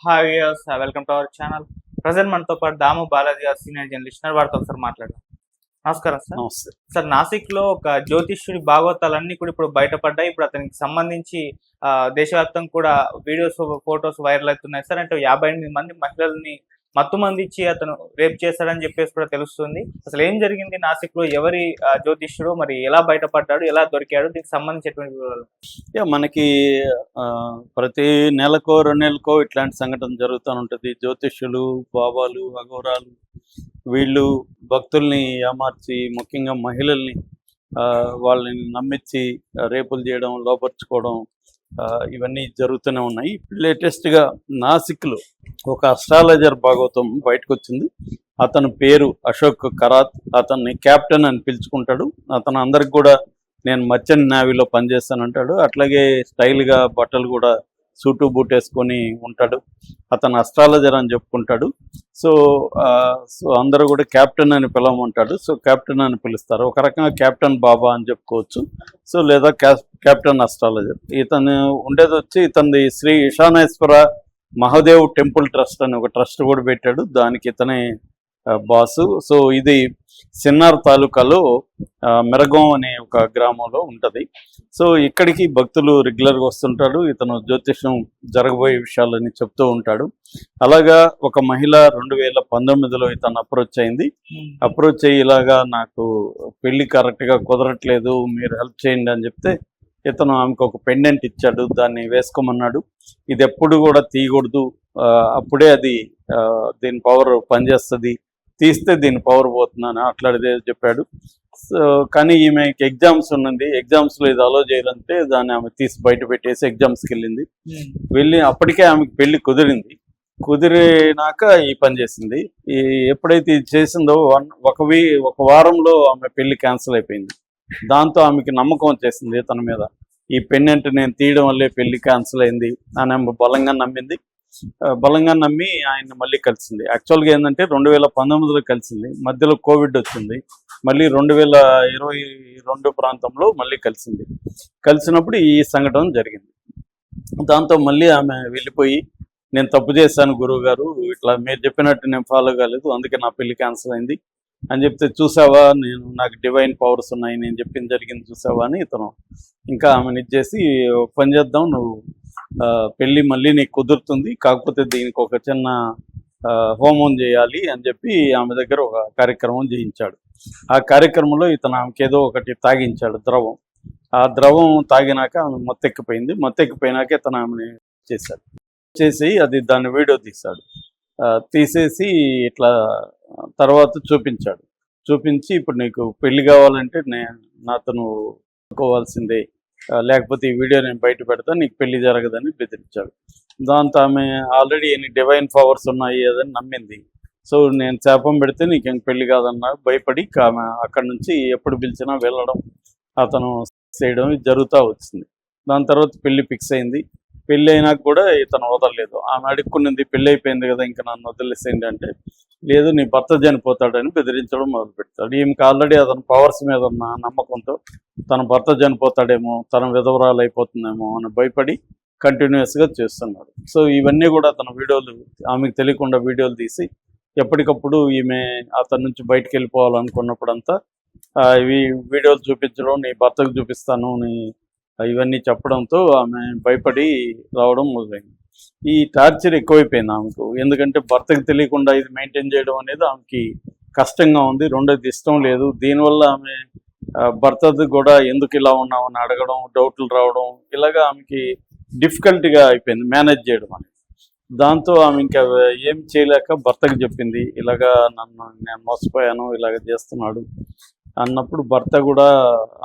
Hi viewers, welcome to our channel. Present మనతో పాటు దాము బాలాజీ గారు సీనియర్ జర్నలిస్ట్ వారితో ఒకసారి మాట్లాడదాం. నమస్కారం సార్. నమస్తే. సార్, నాసిక్‌లో ఒక జ్యోతిష్యుడి భాగవతాలన్నీ కూడా ఇప్పుడు బయటపడ్డాయి. ఇప్పుడు అతనికి సంబంధించి దేశవ్యాప్తంగా కూడా వీడియోస్, ఫోటోస్ వైరల్ అవుతున్నాయి సార్. అంటే 58 మంది మహిళల్ని మత్తుమందిచ్చి అతను రేప్ చేశాడని చెప్పేసి కూడా తెలుస్తుంది. అసలు ఏం జరిగింది నాసిక్‌లో? ఎవరి జ్యోతిష్యుడు? మరి ఎలా బయటపడ్డాడు? ఎలా దొరికాడు? దీనికి సంబంధించినటువంటి వివరాలు. మనకి ప్రతి నెలకో 2 నెలలకో ఇట్లాంటి సంఘటన జరుగుతూ ఉంటుంది. జ్యోతిష్యులు, బాబాలు, అఘోరాలు వీళ్ళు భక్తుల్ని ఏమార్చి, ముఖ్యంగా మహిళల్ని వాళ్ళని నమ్మించి రేపులు చేయడం, లోపరుచుకోవడం ఇవన్నీ జరుగుతూనే ఉన్నాయి. లేటెస్ట్గా నాసిక్లో ఒక అస్ట్రాలజర్ భాగవతం బయటకు వచ్చింది. అతని పేరు అశోక్ కరాత్. అతన్ని క్యాప్టెన్ అని పిలుచుకుంటాడు. అతను అందరికి కూడా నేను మర్చెంట్ నేవీలో పనిచేస్తానంటాడు. అట్లాగే స్టైల్గా బట్టలు కూడా సూటు బూట్ వేసుకొని ఉంటాడు. అతను అస్ట్రాలజర్ అని చెప్పుకుంటాడు. సో అందరూ కూడా క్యాప్టెన్ అని పిలవమంటాడు. సో క్యాప్టెన్ అని పిలుస్తారు. ఒక రకంగా క్యాప్టెన్ బాబా అని చెప్పుకోవచ్చు. సో లేదా క్యాప్టెన్ అస్ట్రాలజర్. ఇతను ఉండేది వచ్చి ఇతనిది శ్రీ ఈశానేశ్వర మహాదేవ్ టెంపుల్ ట్రస్ట్ అని ఒక ట్రస్ట్ కూడా పెట్టాడు. దానికి ఇతనే బాసు. సో ఇది సిన్నార్ తాలూకాలో మెరగం అనే ఒక గ్రామంలో ఉంటుంది. సో ఇక్కడికి భక్తులు రెగ్యులర్గా వస్తుంటాడు. ఇతను జ్యోతిష్యం జరగబోయే విషయాలని చెప్తూ ఉంటాడు. అలాగా ఒక మహిళ 2019లో ఇతను అప్రోచ్ అయింది. అప్రోచ్ అయ్యి ఇలాగా నాకు పెళ్లి కరెక్ట్గా కుదరట్లేదు, మీరు హెల్ప్ చేయండి అని చెప్తే ఇతను ఆమెకు ఒక పెండెంట్ ఇచ్చాడు. దాన్ని వేసుకోమన్నాడు. ఇది ఎప్పుడు కూడా తీయకూడదు, అప్పుడే అది దీని పవర్ పనిచేస్తుంది, తీస్తే దీని పవర్ పోతుందని అట్లాంటిదే చెప్పాడు. సో కానీ ఈమెకి ఎగ్జామ్స్ ఉన్నది. ఎగ్జామ్స్లో ఇది అలో చేయాలంటే దాన్ని ఆమె తీసి బయట పెట్టేసి ఎగ్జామ్స్కి వెళ్ళి అప్పటికే ఆమెకి పెళ్లి కుదిరింది. కుదిరినాక ఈ పని చేసింది. ఎప్పుడైతే ఇది చేసిందో ఒక వారంలో ఆమె పెళ్లి క్యాన్సిల్ అయిపోయింది. దాంతో ఆమెకి నమ్మకం వచ్చేసింది తన మీద. ఈ పెండెంట్ నేను తీయడం వల్లే పెళ్లి క్యాన్సిల్ అయింది అని ఆమె బలంగా నమ్మి ఆయన్ని మళ్ళీ కలిసింది. యాక్చువల్గా ఏంటంటే 2019లో కలిసింది. మధ్యలో కోవిడ్ వచ్చింది. మళ్ళీ 2022 ప్రాంతంలో మళ్ళీ కలిసినప్పుడు ఈ సంఘటన జరిగింది. దాంతో మళ్ళీ ఆమె వెళ్ళిపోయి, నేను తప్పు చేశాను గురువు గారు, ఇట్లా మీరు చెప్పినట్టు నేను ఫాలో కాలేదు, అందుకే నా పెళ్లి క్యాన్సిల్ అయింది అని చెప్తే, చూసావా నాకు డివైన్ పవర్స్ ఉన్నాయి, నేను చెప్పింది జరిగింది చూసావా అని ఇతను ఇంకా ఆమెను ఇచ్చేసి, పని చేద్దాం, నువ్వు పెళ్ళి మళ్ళీ నీకు కుదురుతుంది, కాకపోతే దీనికి ఒక చిన్న హోమం చేయాలి అని చెప్పి ఆమె దగ్గర ఒక కార్యక్రమం చేయించాడు. ఆ కార్యక్రమంలో ఇతను ఆమెకి ఏదో ఒకటి తాగించాడు, ద్రవం. ఆ ద్రవం తాగినాక ఆమె మొత్తెక్కిపోయినాక ఇతను ఆమెని చేసి దాన్ని వీడియో తీసేసి ఇట్లా తర్వాత చూపించి ఇప్పుడు నీకు పెళ్లి కావాలంటే నాతో నువ్వు అనుకోవాల్సిందే, లేకపోతే ఈ వీడియో నేను బయట పెడతా, నీకు పెళ్లి జరగదని బెదిరించాడు. దాంతో ఆమె ఆల్రెడీ ఎన్ని డివైన్ పవర్స్ ఉన్నాయి అదని నమ్మింది. సో నేను శాపం పెడితే నీకేం పెళ్లి కాదన్నా భయపడి ఆమె అక్కడి నుంచి ఎప్పుడు పిలిచినా వెళ్ళడం, అతను చేయడం జరుగుతూ వచ్చింది. దాని తర్వాత పెళ్లి ఫిక్స్ అయింది. పెళ్ళి అయినాక కూడా ఇతను వదలలేదు. ఆమె అడుక్కున్నది, పెళ్ళి అయిపోయింది కదా ఇంకా నన్ను వదిలేసేయండి అంటే, లేదు నీ భర్త చనిపోతాడని బెదిరించడం మొదలు పెడతాడు. ఈమెకి ఆల్రెడీ అతని పవర్స్ మీద ఉన్న నమ్మకంతో తన భర్త చనిపోతాడేమో, తన విధవరాలు అయిపోతుందేమో అని భయపడి కంటిన్యూస్గా చేస్తున్నాడు. సో ఇవన్నీ కూడా అతను వీడియోలు, ఆమెకు తెలియకుండా వీడియోలు తీసి ఎప్పటికప్పుడు ఈమె అతని నుంచి బయటకు వెళ్ళిపోవాలనుకున్నప్పుడంతా ఇవి వీడియోలు చూపించడం, నీ భర్తకు చూపిస్తాను ఇవన్నీ చెప్పడంతో ఆమె భయపడి రావడం మొదలైంది. ఈ టార్చర్ ఎక్కువైపోయింది ఆమెకు. ఎందుకంటే భర్తకు తెలియకుండా ఇది మెయింటైన్ చేయడం అనేది ఆమెకి కష్టంగా ఉంది. రెండోది ఇష్టం లేదు. దీనివల్ల ఆమె భర్తది కూడా ఎందుకు ఇలా ఉన్నామని అడగడం, డౌట్లు రావడం, ఇలాగా ఆమెకి డిఫికల్ట్గా అయిపోయింది మేనేజ్ చేయడం అనేది. దాంతో ఆమె ఇంకా ఏం చేయలేక భర్తకు చెప్పింది, ఇలాగా నేను మోసపోయాను, ఇలాగ చేస్తున్నాడు అన్నప్పుడు భర్త కూడా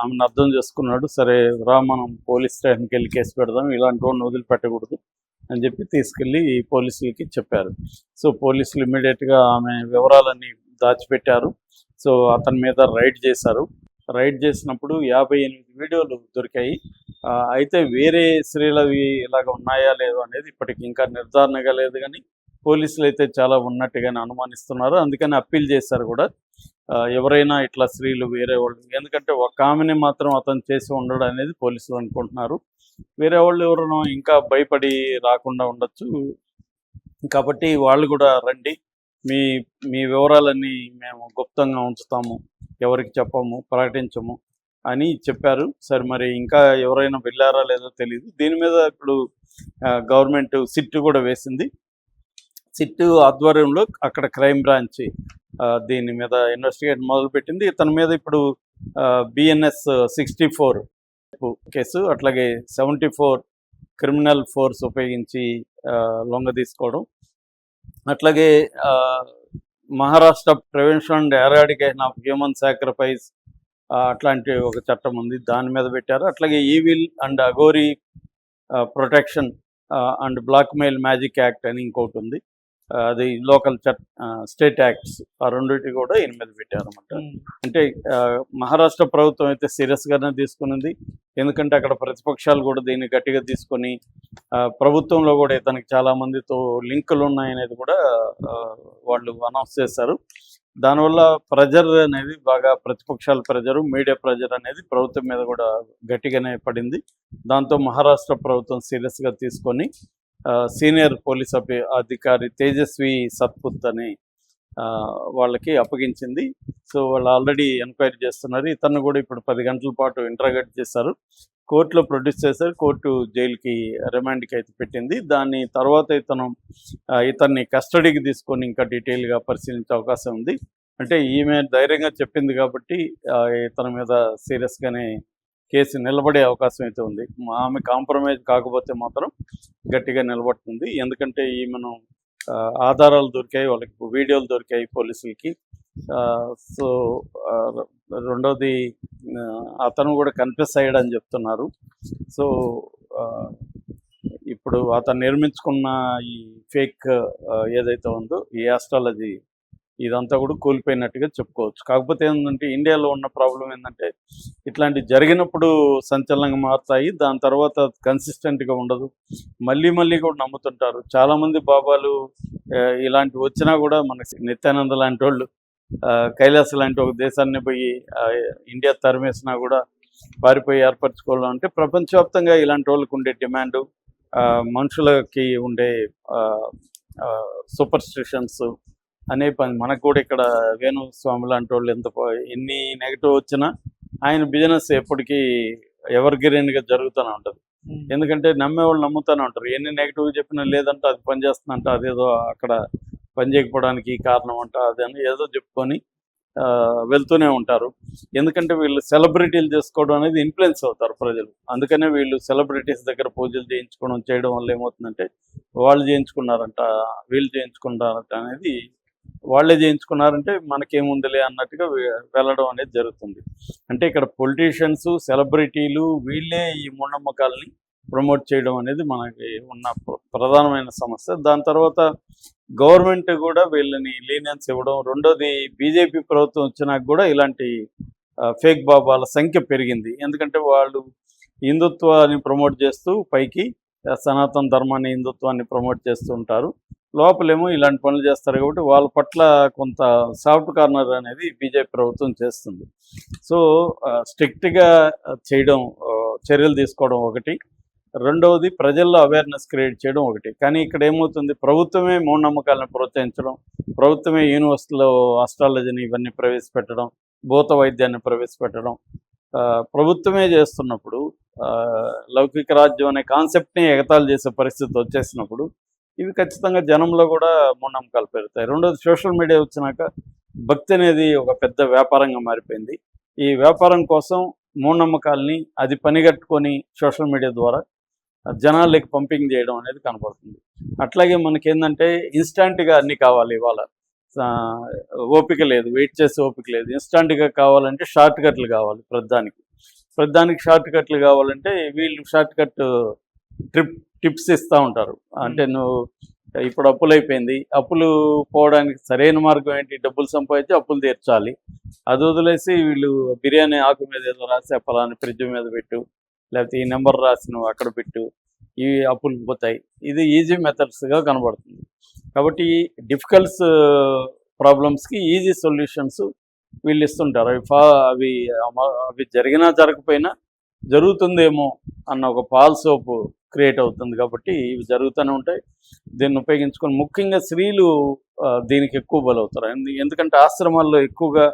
ఆమెను అర్థం చేసుకున్నాడు. సరే రా, మనం పోలీస్ స్టేషన్కి వెళ్ళి కేసు పెడదాం, ఇలాంటి వాడిని వదిలిపెట్టకూడదు అని చెప్పి తీసుకెళ్ళి పోలీసులకి చెప్పారు. సో పోలీసులు ఇమ్మీడియట్గా ఆమె వివరాలన్నీ దాచిపెట్టారు. సో అతని మీద రైడ్ చేశారు. రైడ్ చేసినప్పుడు 58 వీడియోలు దొరికాయి. అయితే వేరే స్త్రీలవి ఇలాగ ఉన్నాయా లేదో అనేది ఇప్పటికి ఇంకా నిర్ధారణగా లేదు, కానీ పోలీసులు అయితే చాలా ఉన్నట్టుగానే అనుమానిస్తున్నారు. అందుకని అప్పీల్ చేశారు కూడా, ఎవరైనా ఇట్లా స్త్రీలు వేరే వాళ్ళు, ఎందుకంటే ఒక ఆమెని మాత్రం అతను చేసి ఉండడం అనేది పోలీసులు అనుకుంటున్నారు. వేరే వాళ్ళు ఎవరైనా ఇంకా భయపడి రాకుండా ఉండొచ్చు. కాబట్టి వాళ్ళు కూడా రండి, మీ మీ వివరాలన్నీ మేము గుప్తంగా ఉంచుతాము, ఎవరికి చెప్పము, ప్రకటించము అని చెప్పారు. సరే మరి ఇంకా ఎవరైనా వెళ్ళారా లేదో తెలియదు. దీని మీద ఇప్పుడు గవర్నమెంట్ సిట్ కూడా వేసింది. సిట్ ఆధ్వర్యంలో అక్కడ క్రైమ్ బ్రాంచ్ దీని మీద ఇన్వెస్టిగేట్ మొదలుపెట్టింది. ఇతని మీద ఇప్పుడు బిఎన్ఎస్ 64 కేసు, అట్లాగే 74 క్రిమినల్ ఫోర్స్ ఉపయోగించి లొంగ తీసుకోవడం, అట్లాగే Maharashtra prevention and eradication of human sacrifice అట్లాంటి ఒక చట్టం ఉంది, దాని మీద పెట్టారు. అట్లాగే evil and Aghori protection and blackmail magic act అని ఇంకోటి ఉంది, అది లోకల్ స్టేట్ యాక్ట్స్, ఆ రెండింటి కూడా ఈయన మీద పెట్టారు అనమాట. అంటే మహారాష్ట్ర ప్రభుత్వం అయితే సీరియస్గానే తీసుకునింది, ఎందుకంటే అక్కడ ప్రతిపక్షాలు కూడా దీన్ని గట్టిగా తీసుకొని ప్రభుత్వంలో కూడా ఇతనికి చాలా మందితో లింకులు ఉన్నాయనేది కూడా వాళ్ళు అనౌన్స్ చేశారు. దానివల్ల ప్రెజర్ అనేది బాగా, ప్రతిపక్షాల ప్రెజరు, మీడియా ప్రెజర్ అనేది ప్రభుత్వం మీద కూడా గట్టిగానే పడింది. దాంతో మహారాష్ట్ర ప్రభుత్వం సీరియస్గా తీసుకొని సీనియర్ పోలీస్ అధికారి తేజస్వి సత్పుత్ అని వాళ్ళకి అప్పగించింది. సో వాళ్ళు ఆల్రెడీ ఎంక్వైరీ చేస్తున్నారు. ఇతను కూడా ఇప్పుడు 10 గంటల పాటు ఇంటరాగేట్ చేశారు, కోర్టులో ప్రొడ్యూస్ చేశారు. కోర్టు జైలుకి రిమాండ్కి అయితే పెట్టింది. దాని తర్వాత ఇతన్ని కస్టడీకి తీసుకొని ఇంకా డీటెయిల్గా పరిశీలించే అవకాశం ఉంది. అంటే ఈమె ధైర్యంగా చెప్పింది కాబట్టి ఇతని మీద సీరియస్గానే కేసు నిలబడే అవకాశం అయితే ఉంది. ఆమె కాంప్రమైజ్ కాకపోతే మాత్రం గట్టిగా నిలబడుతుంది. ఎందుకంటే ఈమెను ఆధారాలు దొరికాయి, వాళ్ళకి వీడియోలు దొరికాయి పోలీసులకి. సో రెండోది అతను కూడా కన్ఫెస్ అయ్యాడని చెప్తున్నారు. సో ఇప్పుడు అతను నిర్మించుకున్న ఈ ఫేక్ ఏదైతే ఉందో ఈ ఆస్ట్రాలజీ ఇదంతా కూడా కూలిపోయినట్టుగా చెప్పుకోవచ్చు. కాకపోతే ఏంటంటే ఇండియాలో ఉన్న ప్రాబ్లం ఏంటంటే ఇట్లాంటి జరిగినప్పుడు సంచలనంగా మారుతాయి, దాని తర్వాత కన్సిస్టెంట్గా ఉండదు, మళ్ళీ కూడా నమ్ముతుంటారు. చాలామంది బాబాలు ఇలాంటి వచ్చినా కూడా మనకి నిత్యానంద లాంటి వాళ్ళు కైలాస లాంటి ఒక దేశాన్ని పోయి ఇండియా తరిమేసినా కూడా పారిపోయి ఏర్పరచుకోవడం అంటే ప్రపంచవ్యాప్తంగా ఇలాంటి వాళ్ళకి ఉండే డిమాండు, మనుషులకి ఉండే సూపర్ స్టిషన్స్ అనే పని. మనకు కూడా ఇక్కడ వేణుస్వామి లాంటి వాళ్ళు ఎన్ని నెగిటివ్ వచ్చినా ఆయన బిజినెస్ ఎప్పటికీ ఎవర్ గ్రీన్గా జరుగుతూనే ఉంటుంది. ఎందుకంటే నమ్మేవాళ్ళు నమ్ముతూనే ఉంటారు. ఎన్ని నెగిటివ్ చెప్పినా లేదంటే అది పనిచేస్తుందంట, అదేదో అక్కడ పని చేయకపోవడానికి కారణం అంట, అదని ఏదో చెప్పుకొని వెళ్తూనే ఉంటారు. ఎందుకంటే వీళ్ళు సెలబ్రిటీలు చేసుకోవడం అనేది ఇన్ఫ్లుయెన్స్ అవుతారు ప్రజలు. అందుకనే వీళ్ళు సెలబ్రిటీస్ దగ్గర పూజలు చేయడం వల్ల ఏమవుతుందంటే వాళ్ళు చేయించుకున్నారంట, వీళ్ళు చేయించుకున్నారంట అనేది, వాళ్ళే చేయించుకున్నారంటే మనకేముందిలే అన్నట్టుగా వెళ్ళడం అనేది జరుగుతుంది. అంటే ఇక్కడ పొలిటీషియన్స్, సెలబ్రిటీలు వీళ్ళే ఈ మూఢనమ్మకాలని ప్రమోట్ చేయడం అనేది మనకి ఉన్న ప్రధానమైన సమస్య. దాని తర్వాత గవర్నమెంట్ కూడా వీళ్ళని లీనియన్స్ ఇవ్వడం. రెండోది బీజేపీ ప్రభుత్వం వచ్చినాక కూడా ఇలాంటి ఫేక్ బాబాల సంఖ్య పెరిగింది. ఎందుకంటే వాళ్ళు హిందుత్వాన్ని ప్రమోట్ చేస్తూ పైకి సనాతన ధర్మాన్ని, హిందుత్వాన్ని ప్రమోట్ చేస్తూ ఉంటారు, లోపలేమో ఇలాంటి పనులు చేస్తారు. కాబట్టి వాళ్ళ పట్ల కొంత సాఫ్ట్ కార్నర్ అనేది బీజేపీ ప్రభుత్వం చేస్తుంది. సో స్ట్రిక్ట్గా చేయడం, చర్యలు తీసుకోవడం ఒకటి, రెండవది ప్రజల్లో అవేర్నెస్ క్రియేట్ చేయడం ఒకటి. కానీ ఇక్కడ ఏమవుతుంది, ప్రభుత్వమే మూఢనమ్మకాలను ప్రోత్సహించడం, ప్రభుత్వమే యూనివర్సిటీలో ఆస్ట్రాలజీని ఇవన్నీ ప్రవేశపెట్టడం, భూత వైద్యాన్ని ప్రవేశపెట్టడం ప్రభుత్వమే చేస్తున్నప్పుడు, లౌకిక రాజ్యం అనే కాన్సెప్ట్ని ఎగతాళి చేసే పరిస్థితి వచ్చేసినప్పుడు ఇవి ఖచ్చితంగా జనంలో కూడా మూఢనమ్మకాలు పెరుగుతాయి. రెండోది సోషల్ మీడియా వచ్చినాక భక్తి అనేది ఒక పెద్ద వ్యాపారంగా మారిపోయింది. ఈ వ్యాపారం కోసం మూఢనమ్మకాలని అది పనిగట్టుకొని సోషల్ మీడియా ద్వారా జనాలకి పంపింగ్ చేయడం అనేది కనపడుతుంది. అట్లాగే మనకేంటంటే ఇన్స్టాంట్గా అన్నీ కావాలి, ఇవాళ ఓపిక లేదు, వెయిట్ చేసే ఓపిక లేదు. ఇన్స్టాంట్గా కావాలంటే షార్ట్ కట్లు కావాలి, ప్రతిదానికి షార్ట్ కట్లు కావాలంటే వీళ్ళు షార్ట్ కట్ టిప్స్ ఇస్తూ ఉంటారు. అంటే నువ్వు ఇప్పుడు అప్పులు అయిపోయింది, అప్పులు పోవడానికి సరైన మార్గం ఏంటి, డబ్బులు సంపాదించి అప్పులు తీర్చాలి. అది వదిలేసి వీళ్ళు బిర్యానీ ఆకు మీద ఏదో రాసి పలాని ఫ్రిడ్జ్ మీద పెట్టు, లేకపోతే ఈ నెంబర్ రాసి నువ్వు అక్కడ పెట్టు, ఇవి అప్పులు పోతాయి. ఇది ఈజీ మెథడ్స్గా కనబడుతుంది. కాబట్టి డిఫికల్ట్స్ ప్రాబ్లమ్స్కి ఈజీ సొల్యూషన్స్ వీళ్ళు ఇస్తుంటారు. అవి జరిగినా జరగకపోయినా జరుగుతుందేమో అన్న ఒక ఫాల్స్ హోప్ క్రియేట్ అవుతుంది కాబట్టి ఇవి జరుగుతూనే ఉంటాయి. దీన్ని ఉపయోగించుకొని ముఖ్యంగా స్త్రీలు దీనికి ఎక్కువ బలవుతారు. ఎందుకంటే ఆశ్రమాల్లో ఎక్కువగా